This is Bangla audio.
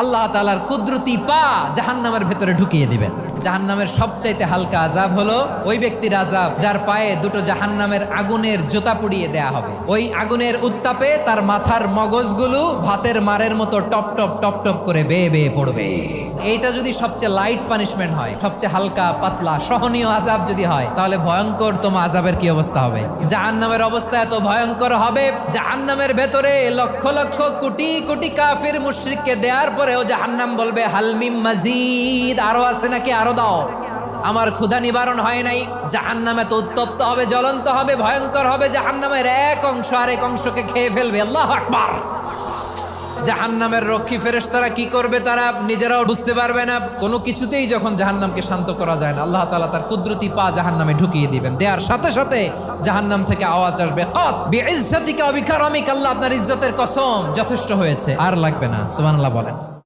আল্লাহ তাআলার কুদরতি পা জাহান্নামের ভেতরে ঢুকিয়ে দিবেন। জাহান্নামের সবচাইতে হালকা আযাব হলো ওই ব্যক্তির আযাব যার পায়ে দুটো জাহান্নামের আগুনের জুতা পুড়িয়ে দেয়া হবে। ওই আগুনের উত্তাপে তার মাথার মগজগুলো ভাতের মারের মতো টপ টপ টপ টপ করে বেয়ে বেয়ে পড়বে। এইটা যদি সবচেয়ে লাইট পানিশমেন্ট হয়, সবচেয়ে হালকা পাতলা সহনীয় আযাব যদি হয়, তাহলে ভয়ঙ্কর তোমার আযাবের কি অবস্থা হবে? জাহান্নামের অবস্থা এত ভয়ঙ্কর হবে, জাহান্নামের ভেতরে লক্ষ লক্ষ কোটি কোটি কাফির মুশরিককে দেওয়ার পরেও জাহান্নাম বলবে হালমিম মাজিদ, আরো আছে নাকি, আরো দাও, আমার ক্ষুধা নিবারণ হয় নাই। জাহান্নামে তো উত্তপ্ত হবে, জ্বলন্ত হবে, ভয়ঙ্কর হবে। জাহান্নামের এক অংশ আরেক অংশকে খেয়ে ফেলবে। আল্লাহু আকবার। জাহান্নামের রক্ষী ফেরেশতারা কি করবে তারা নিজেরাও বুঝতে পারবে না। কোনো কিছুতেই যখন জাহান্নামকে শান্ত করা যায় না, আল্লাহ তাআলা তার কুদরতি পা জাহান্নামে ঢুকিয়ে দিবেন। দেওয়ার সাথে সাথে জাহান্নাম থেকে আওয়াজ আসবে, কাত বিইজ্জাতিকা ওয়া বিকারামিকা, আল্লাহ আপনার ইজ্জতের কসম, যথেষ্ট হয়েছে, আর লাগবে না। সুবহানাল্লাহ বলেন।